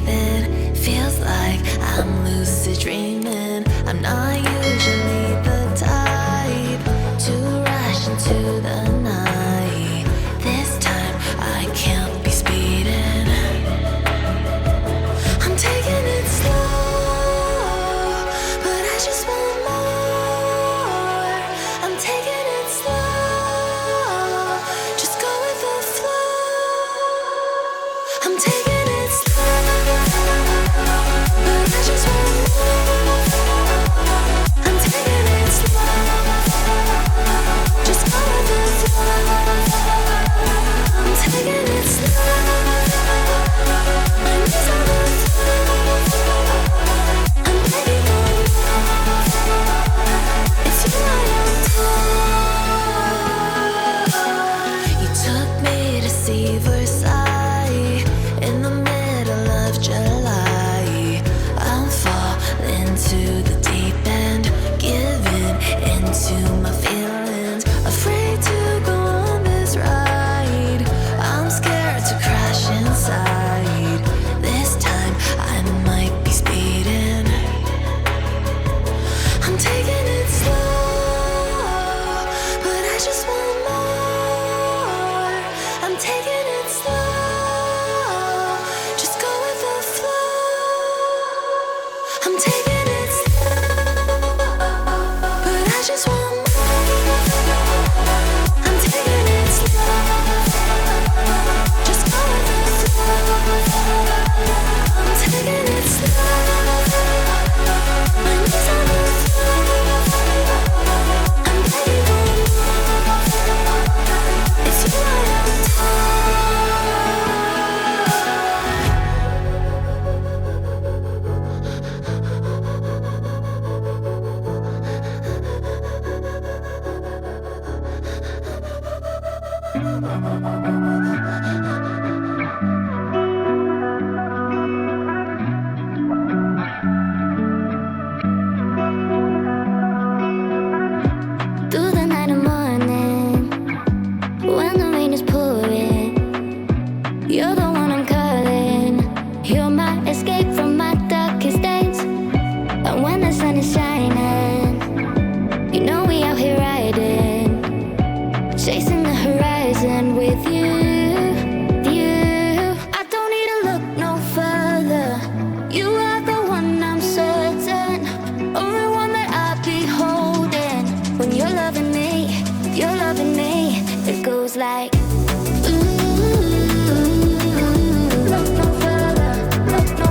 breathing. Feels like I'm lucid dreaming. I'm not usually the type to rush into the night. This time I can't be speeding. I'm taking it slow, but I just want more. I'm taking it slow, just go with the flow. I'm taking it slow, but I just want more. I'm taking it slow, just go with the flow. I'm taking it slow, my knees on the floor. I'm begging for more. It's you I adore. You took me to see Versailles in the middle of July. I'm falling to the deep end, giving into my feelings, afraid to go on this ride. I'm scared to crash inside. This time I might be speeding. I'm taking it slow, but I just want more. I'm taking it slow, just go with the flow. I'm taking it slow, but I just want more. I'm taking it slow, just go with the flow. I'm taking it slow, my knees on the floor. I'm begging for more. It's you I through the night and morning, when the rain is pouring, you're the one I'm calling. You're my escape from my darkest days. And when the sun is shining, you know we out here riding, chasing the horizon with you. I don't need to look no further. You are the one I'm certain, only one that I'll be holding. When you're loving me, it goes like ooh, look no further, look no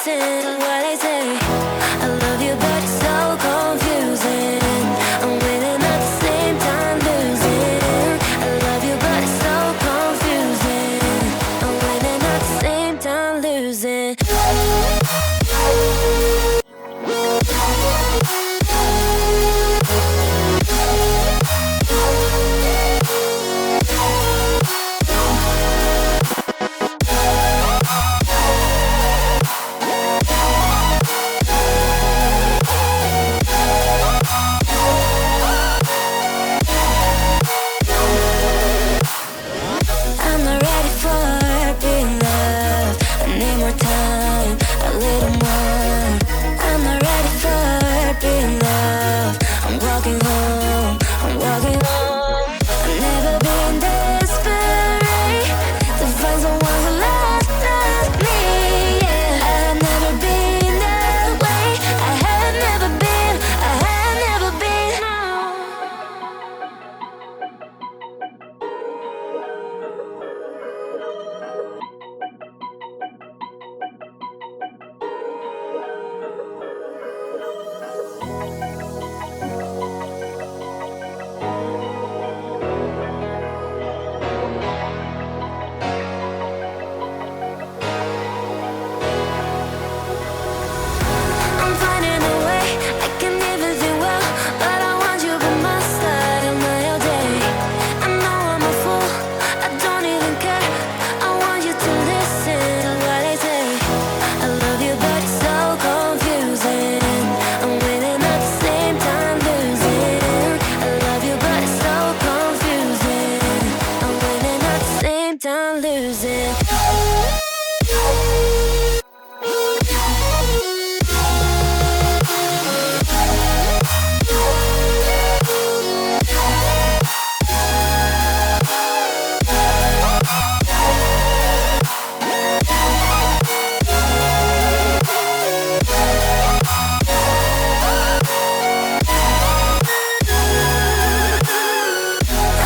listen to what I say. I love you, but it's so confusing. I'm winning at the same time losing. I love you, but it's so confusing. I'm winning at the same time losing. I'm not ready for being loved. I need more time, a little more. I'm not ready for being loved. I'm walking home, I'm walking home. I've never been desperate to find someone who loves me. Yeah, I've never been that way. I have never been, I have never been. No. I'm finding a way, I can even think well, but I want you by my side on my all day. I know I'm a fool, I don't even care. I want you to listen to what I say. I love you, but it's so confusing. I'm winning at the same time losing. I love you, but it's so confusing. I'm winning at the same time losing.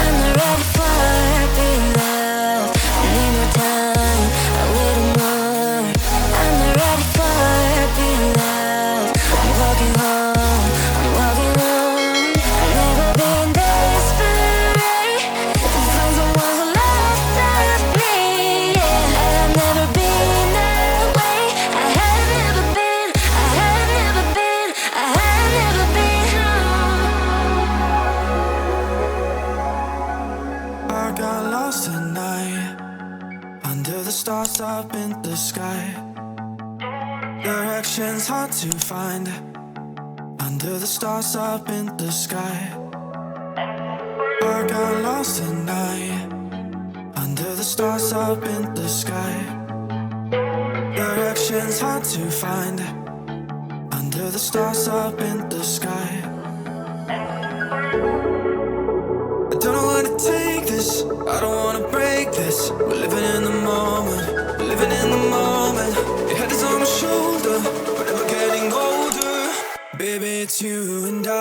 I'm not ready for being loved. I need more time, a little more. I'm not ready for being loved. I'm walking home, I'm walking home. I've never been desperate to find someone who loves me. Yeah, I've never been that way. I have never been, I have never been, I have never been. I got lost at night under the stars up in the sky. Directions hard to find under the stars up in the sky. I got lost at night under the stars up in the sky. Directions hard to find under the stars up in the sky. I don't know where to take this, I don't wanna break this. We're living in the moment, we're living in the moment. Your head is on my shoulder, but never getting older. Baby, it's you and I.